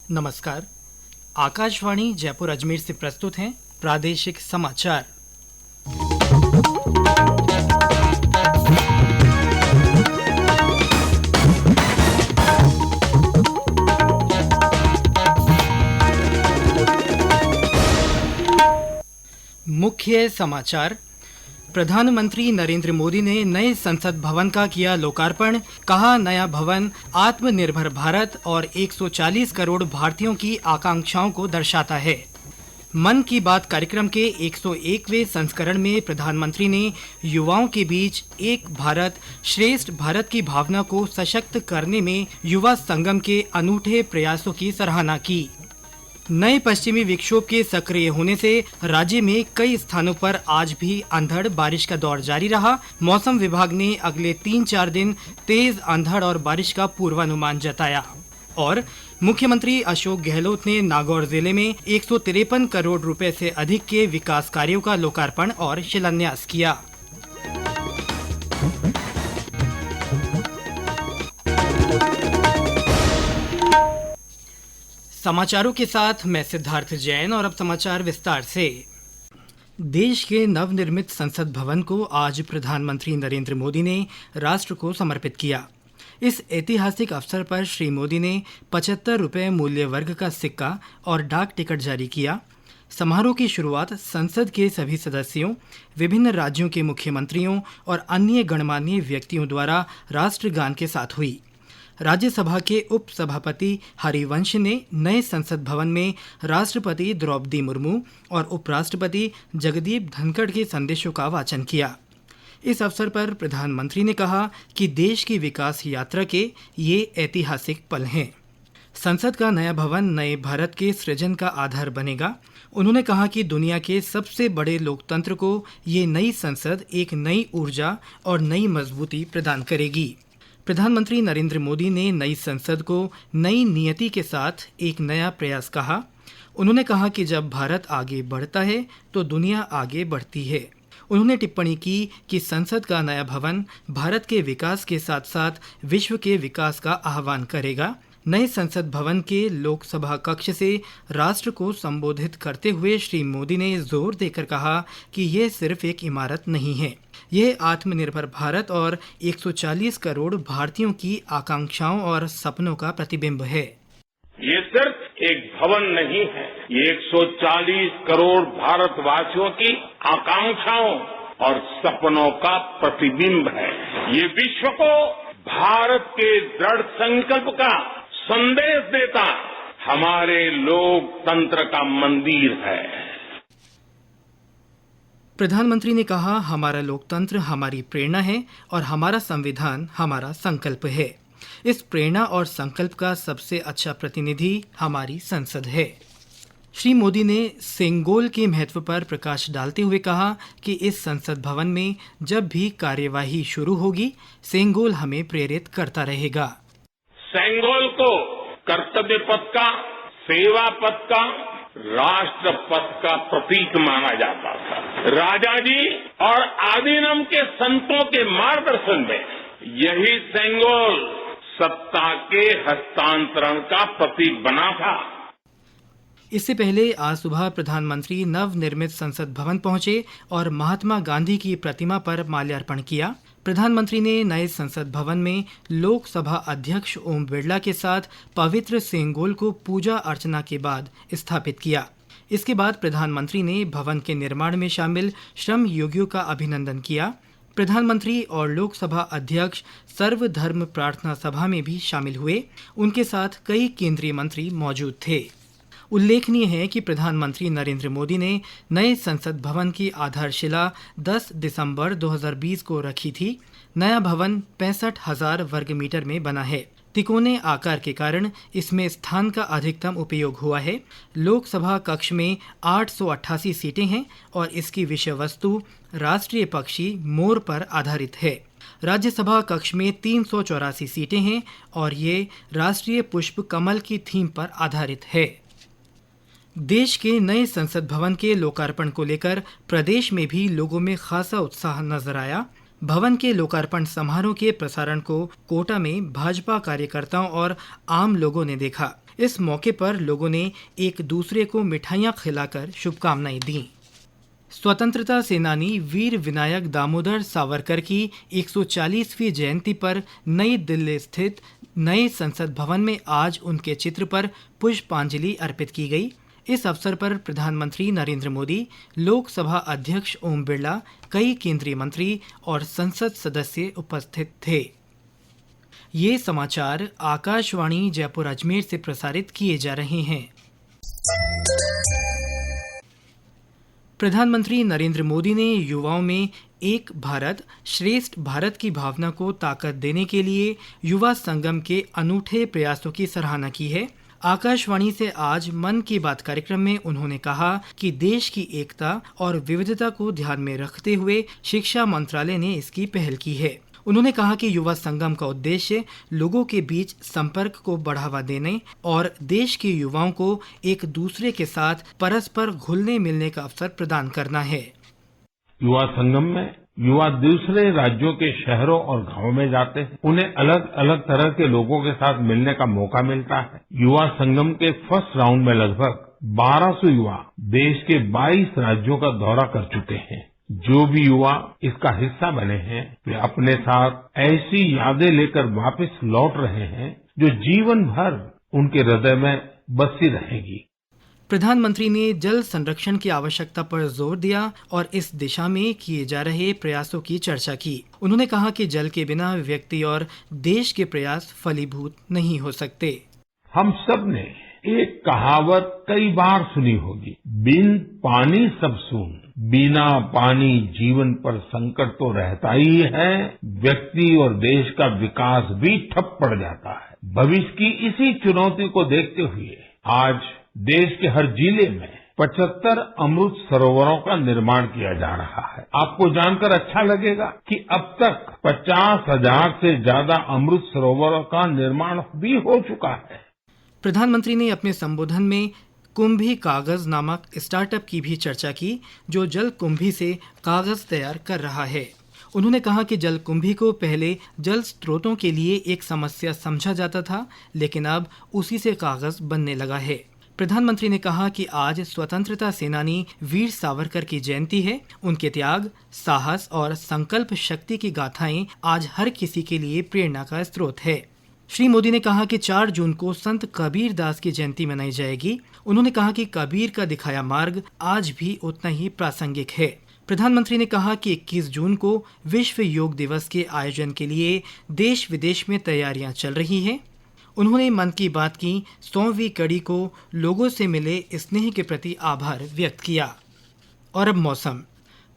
नमस्कार। आकाशवाणी जयपुर अजमेर से प्रस्तुत हैं प्रादेशिक समाचार। मुख्य समाचार। प्रधानमंत्री नरेंद्र मोदी ने नए संसद भवन का किया लोकार्पण। कहा, नया भवन आत्मनिर्भर भारत और 140 करोड़ भारतीयों की आकांक्षाओं को दर्शाता है। मन की बात कार्यक्रम के 101वें संस्करण में प्रधानमंत्री ने युवाओं के बीच एक भारत श्रेष्ठ भारत की भावना को सशक्त करने में युवा संगम के अनूठे प्रयासों की सराहना की। नए पश्चिमी विक्षोभ के सक्रिय होने से राज्य में कई स्थानों पर आज भी अंधड़ बारिश का दौर जारी रहा। मौसम विभाग ने अगले 3-4 दिन तेज अंधड़ और बारिश का पूर्वानुमान जताया। और मुख्यमंत्री अशोक गहलोत ने नागौर जिले में 153 करोड़ रुपए से अधिक के विकास कार्यों का लोकार्पण और शिलान्यास किया। समाचारों के साथ मैं सिद्धार्थ जैन और अब समाचार विस्तार से। देश के नवनिर्मित संसद भवन को आज प्रधानमंत्री नरेंद्र मोदी ने राष्ट्र को समर्पित किया। इस ऐतिहासिक अवसर पर श्री मोदी ने 75 रुपये मूल्य वर्ग का सिक्का और डाक टिकट जारी किया। समारोह की शुरुआत संसद के सभी सदस्यों, विभिन्न राज्यों के मुख्यमंत्रियों और अन्य गणमान्य व्यक्तियों द्वारा राष्ट्रगान के साथ हुई। राज्यसभा के उप सभापति हरिवंश ने नए संसद भवन में राष्ट्रपति द्रौपदी मुर्मू और उपराष्ट्रपति जगदीप धनखड़ के संदेशों का वाचन किया। इस अवसर पर प्रधानमंत्री ने कहा कि देश की विकास यात्रा के ये ऐतिहासिक पल हैं। संसद का नया भवन नए भारत के सृजन का आधार बनेगा। उन्होंने कहा कि दुनिया के सबसे बड़े लोकतंत्र को ये नई संसद एक नई ऊर्जा और नई मजबूती प्रदान करेगी। प्रधानमंत्री नरेंद्र मोदी ने नई संसद को नई नियति के साथ एक नया प्रयास कहा। उन्होंने कहा कि जब भारत आगे बढ़ता है तो दुनिया आगे बढ़ती है। उन्होंने टिप्पणी की कि संसद का नया भवन भारत के विकास के साथ साथ विश्व के विकास का आह्वान करेगा। नए संसद भवन के लोकसभा कक्ष से राष्ट्र को संबोधित करते हुए श्री मोदी ने जोर देकर कहा कि यह सिर्फ एक इमारत नहीं है, यह आत्मनिर्भर भारत और 140 करोड़ भारतीयों की आकांक्षाओं और सपनों का प्रतिबिंब है। ये सिर्फ एक भवन नहीं है, ये 140 करोड़ भारतवासियों की आकांक्षाओं और सपनों का प्रतिबिंब है। ये विश्व को भारत के दृढ़ संकल्प का संदेश देता हमारे लोकतंत्र का मंदिर है। प्रधानमंत्री ने कहा, हमारा लोकतंत्र हमारी प्रेरणा है और हमारा संविधान हमारा संकल्प है। इस प्रेरणा और संकल्प का सबसे अच्छा प्रतिनिधि हमारी संसद है। श्री मोदी ने सेंगोल के महत्व पर प्रकाश डालते हुए कहा कि इस संसद भवन में जब भी कार्यवाही शुरू होगी, सेंगोल हमें प्रेरित करता रहेगा। सेंगोल को कर्तव्य पथ का, सेवा पथ का, राष्ट्र पथ का प्रतीक माना जाता था। राजा जी और आदिनम के संतों के मार्गदर्शन में यही सेंगोल सत्ता के हस्तांतरण का प्रतीक बना था। इससे पहले आज सुबह प्रधानमंत्री नवनिर्मित संसद भवन पहुंचे और महात्मा गांधी की प्रतिमा पर माल्यार्पण किया। प्रधानमंत्री ने नए संसद भवन में लोकसभा अध्यक्ष ओम बिरला के साथ पवित्र सेंगोल को पूजा अर्चना के बाद स्थापित किया। इसके बाद प्रधानमंत्री ने भवन के निर्माण में शामिल श्रम योगियों का अभिनंदन किया। प्रधानमंत्री और लोकसभा अध्यक्ष सर्वधर्म प्रार्थना सभा में भी शामिल हुए। उनके साथ कई केंद्रीय मंत्री मौजूद थे। उल्लेखनीय है कि प्रधानमंत्री नरेंद्र मोदी ने नए संसद भवन की आधारशिला 10 दिसंबर 2020 को रखी थी। नया भवन 65,000 वर्ग मीटर में बना है। तिकोने आकार के कारण इसमें स्थान का अधिकतम उपयोग हुआ है। लोकसभा कक्ष में 888 सीटें हैं और इसकी विषय वस्तु राष्ट्रीय पक्षी मोर पर आधारित है। राज्यसभा कक्ष में 384 सीटें हैं और ये राष्ट्रीय पुष्प कमल की थीम पर आधारित है। देश के नए संसद भवन के लोकार्पण को लेकर प्रदेश में भी लोगों में खासा उत्साह नजर आया। भवन के लोकार्पण समारोह के प्रसारण को कोटा में भाजपा कार्यकर्ताओं और आम लोगों ने देखा। इस मौके पर लोगों ने एक दूसरे को मिठाइयां खिलाकर शुभकामनाएं दी। स्वतंत्रता सेनानी वीर विनायक दामोदर सावरकर की 140वीं जयंती पर नई दिल्ली स्थित नए संसद भवन में आज उनके चित्र पर पुष्पांजलि अर्पित की गई। इस अवसर पर प्रधानमंत्री नरेंद्र मोदी, लोकसभा अध्यक्ष ओम बिरला, कई केंद्रीय मंत्री और संसद सदस्य उपस्थित थे। ये समाचार आकाशवाणी जयपुर अजमेर से प्रसारित किए जा रहे हैं। प्रधानमंत्री नरेंद्र मोदी ने युवाओं में एक भारत श्रेष्ठ भारत की भावना को ताकत देने के लिए युवा संगम के अनूठे प्रयासों की सराहना की है। आकाशवाणी से आज मन की बात कार्यक्रम में उन्होंने कहा कि देश की एकता और विविधता को ध्यान में रखते हुए शिक्षा मंत्रालय ने इसकी पहल की है। उन्होंने कहा कि युवा संगम का उद्देश्य लोगों के बीच संपर्क को बढ़ावा देने और देश के युवाओं को एक दूसरे के साथ परस्पर घुलने मिलने का अवसर प्रदान करना है। युवा संगम में युवा दूसरे राज्यों के शहरों और गांवों में जाते हैं। उन्हें अलग अलग तरह के लोगों के साथ मिलने का मौका मिलता है। युवा संगम के फर्स्ट राउंड में लगभग 1200 युवा देश के 22 राज्यों का दौरा कर चुके हैं। जो भी युवा इसका हिस्सा बने हैं वे अपने साथ ऐसी यादें लेकर वापस लौट रहे हैं जो जीवन भर उनके हृदय में बसी रहेगी। प्रधानमंत्री ने जल संरक्षण की आवश्यकता पर जोर दिया और इस दिशा में किए जा रहे प्रयासों की चर्चा की। उन्होंने कहा कि जल के बिना व्यक्ति और देश के प्रयास फलीभूत नहीं हो सकते। हम सब ने एक कहावत कई बार सुनी होगी, बिन पानी सब सून। बिना पानी जीवन पर संकट तो रहता ही है, व्यक्ति और देश का विकास भी ठप पड़ जाता है। भविष्य की इसी चुनौती को देखते हुए आज देश के हर जिले में 75 अमृत सरोवरों का निर्माण किया जा रहा है। आपको जानकर अच्छा लगेगा कि अब तक 50,000 से ज्यादा अमृत सरोवरों का निर्माण भी हो चुका है। प्रधानमंत्री ने अपने संबोधन में कुंभी कागज नामक स्टार्टअप की भी चर्चा की, जो जल कुंभी से कागज तैयार कर रहा है। उन्होंने कहा कि जल कुंभी को पहले जल स्रोतों के लिए एक समस्या समझा जाता था, लेकिन अब उसी से कागज बनने लगा है। प्रधानमंत्री ने कहा कि आज स्वतंत्रता सेनानी वीर सावरकर की जयंती है। उनके त्याग, साहस और संकल्प शक्ति की गाथाएं आज हर किसी के लिए प्रेरणा का स्रोत है। श्री मोदी ने कहा कि 4 जून को संत कबीर दास की जयंती मनाई जाएगी। उन्होंने कहा कि कबीर का दिखाया मार्ग आज भी उतना ही प्रासंगिक है। प्रधानमंत्री ने कहा कि 21 जून को विश्व योग दिवस के आयोजन के लिए देश विदेश में तैयारियां चल रही हैं। उन्होंने मन की बात की 100वीं कड़ी को लोगों से मिले स्नेह के प्रति आभार व्यक्त किया। और अब मौसम।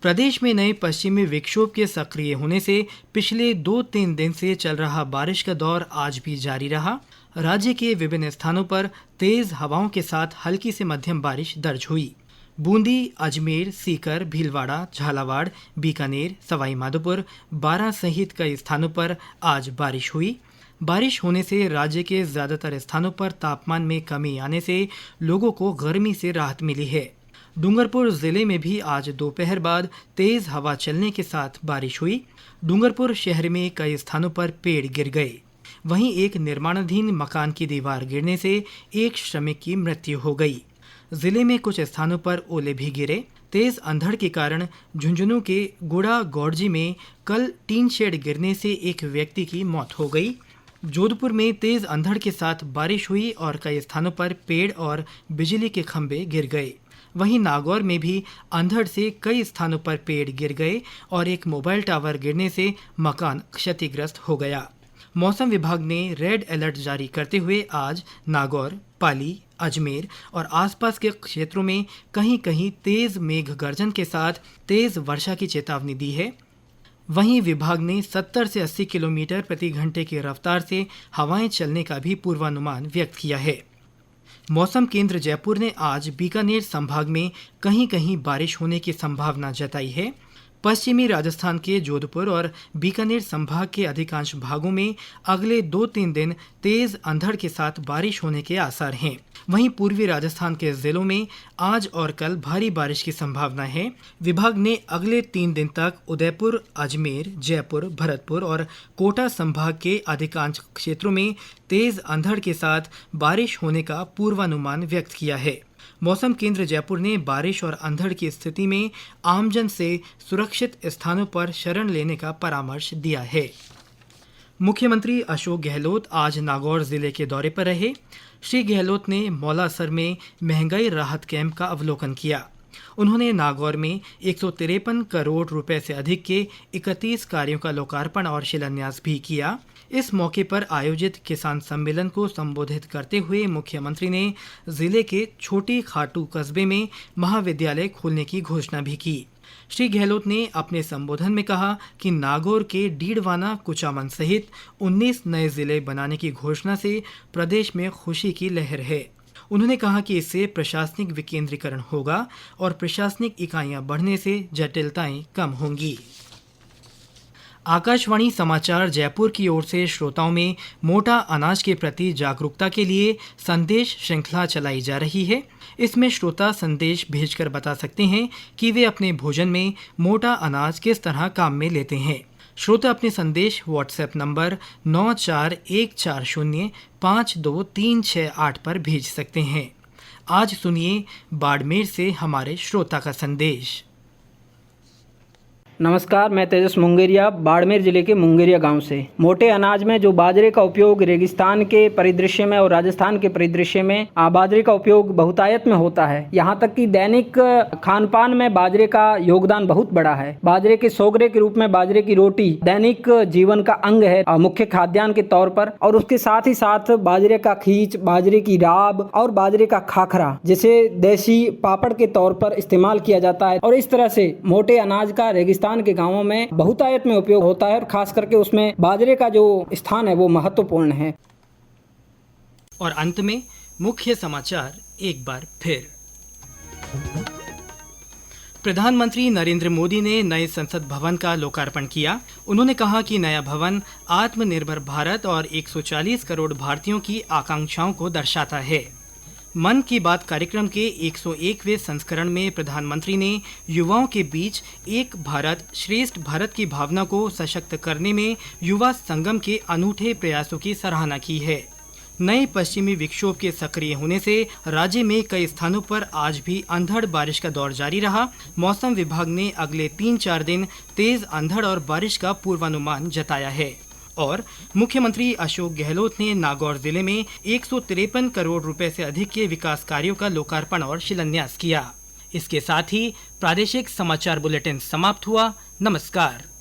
प्रदेश में नए पश्चिमी विक्षोभ के सक्रिय होने से पिछले 2-3 दिन से चल रहा बारिश का दौर आज भी जारी रहा। राज्य के विभिन्न स्थानों पर तेज हवाओं के साथ हल्की से मध्यम बारिश दर्ज हुई। बूंदी, अजमेर, सीकर, भीलवाड़ा, झालावाड़, बीकानेर, सवाई माधोपुर, बारां सहित कई स्थानों पर आज बारिश हुई। बारिश होने से राज्य के ज्यादातर स्थानों पर तापमान में कमी आने से लोगों को गर्मी से राहत मिली है। डूंगरपुर जिले में भी आज दोपहर बाद तेज हवा चलने के साथ बारिश हुई। डूंगरपुर शहर में कई स्थानों पर पेड़ गिर गए। वहीं एक निर्माणाधीन मकान की दीवार गिरने से एक श्रमिक की मृत्यु हो गई। जिले में कुछ स्थानों पर ओले भी गिरे। तेज अंधड़ के कारण झुंझुनू के गुड़ा गौड़जी में कल टीन शेड गिरने से एक व्यक्ति की मौत हो गई। जोधपुर में तेज अंधड़ के साथ बारिश हुई और कई स्थानों पर पेड़ और बिजली के खंभे गिर गए। वहीं नागौर में भी अंधड़ से कई स्थानों पर पेड़ गिर गए और एक मोबाइल टावर गिरने से मकान क्षतिग्रस्त हो गया। मौसम विभाग ने रेड अलर्ट जारी करते हुए आज नागौर, पाली, अजमेर और आसपास के क्षेत्रों में कहीं कहीं तेज मेघ गर्जन के साथ तेज वर्षा की चेतावनी दी है। वहीं विभाग ने 70 से 80 किलोमीटर प्रति घंटे की रफ्तार से हवाएं चलने का भी पूर्वानुमान व्यक्त किया है। मौसम केंद्र जयपुर ने आज बीकानेर संभाग में कहीं कहीं बारिश होने की संभावना जताई है। पश्चिमी राजस्थान के जोधपुर और बीकानेर संभाग के अधिकांश भागों में अगले 2-3 दिन तेज अंधड़ के साथ बारिश होने के आसार हैं। वहीं पूर्वी राजस्थान के जिलों में आज और कल भारी बारिश की संभावना है। विभाग ने अगले 3 दिन तक उदयपुर, अजमेर, जयपुर, भरतपुर और कोटा संभाग के अधिकांश क्षेत्रों में तेज अंधड़ के साथ बारिश होने का पूर्वानुमान व्यक्त किया है। मौसम केंद्र जयपुर ने बारिश और अंधड़ की स्थिति में आमजन से सुरक्षित स्थानों पर शरण लेने का परामर्श दिया है। मुख्यमंत्री अशोक गहलोत आज नागौर जिले के दौरे पर रहे। श्री गहलोत ने मौलासर में महंगाई राहत कैंप का अवलोकन किया। उन्होंने नागौर में 153 करोड़ रुपए से अधिक के 31 कार्यों का लोकार्पण और शिलान्यास भी किया। इस मौके पर आयोजित किसान सम्मेलन को संबोधित करते हुए मुख्यमंत्री ने जिले के छोटी खाटू कस्बे में महाविद्यालय खोलने की घोषणा भी की। श्री गहलोत ने अपने संबोधन में कहा कि नागौर के डीडवाना, कुचामन सहित 19 नए जिले बनाने की घोषणा से प्रदेश में खुशी की लहर है। उन्होंने कहा कि इससे प्रशासनिक विकेंद्रीकरण होगा और प्रशासनिक इकाइयां बढ़ने से जटिलताएं कम होंगी। आकाशवाणी समाचार जयपुर की ओर से श्रोताओं में मोटा अनाज के प्रति जागरूकता के लिए संदेश श्रृंखला चलाई जा रही है। इसमें श्रोता संदेश भेजकर बता सकते हैं कि वे अपने भोजन में मोटा अनाज किस तरह काम में लेते हैं। श्रोता अपने संदेश व्हाट्सएप नंबर 9414052368 पर भेज सकते हैं। आज सुनिए बाड़मेर से हमारे श्रोता का संदेश। नमस्कार, मैं तेजस मुंगेरिया बाड़मेर जिले के मुंगेरिया गांव से। मोटे अनाज में जो बाजरे का उपयोग रेगिस्तान के परिदृश्य में और राजस्थान के परिदृश्य में बाजरे का उपयोग बहुतायत में होता है। यहां तक कि दैनिक खानपान में बाजरे का योगदान बहुत बड़ा है। बाजरे के सोगरे के रूप में बाजरे की रोटी दैनिक जीवन का अंग है, मुख्य खाद्यान्न के तौर पर। और उसके साथ ही साथ बाजरे का खींच, बाजरे की राब और बाजरे का खाखरा जिसे देसी पापड़ के तौर पर इस्तेमाल किया जाता है। और इस तरह से मोटे अनाज का रेगिस्तान के गांवों में बहुतायत में उपयोग होता है और खास करके उसमें बाजरे का जो स्थान है वो महत्वपूर्ण है। और अंत में मुख्य समाचार एक बार फिर। प्रधानमंत्री नरेंद्र मोदी ने नए संसद भवन का लोकार्पण किया। उन्होंने कहा कि नया भवन आत्मनिर्भर भारत और 140 करोड़ भारतीयों की आकांक्षाओं को दर्शाता है। मन की बात कार्यक्रम के 101वें संस्करण में प्रधानमंत्री ने युवाओं के बीच एक भारत श्रेष्ठ भारत की भावना को सशक्त करने में युवा संगम के अनूठे प्रयासों की सराहना की है। नए पश्चिमी विक्षोभ के सक्रिय होने से राज्य में कई स्थानों पर आज भी अंधड़ बारिश का दौर जारी रहा। मौसम विभाग ने अगले 3-4 दिन तेज अंधड़ और बारिश का पूर्वानुमान जताया है। और मुख्यमंत्री अशोक गहलोत ने नागौर जिले में 153 करोड़ रुपए से अधिक के विकास कार्यों का लोकार्पण और शिलान्यास किया। इसके साथ ही प्रादेशिक समाचार बुलेटिन समाप्त हुआ। नमस्कार।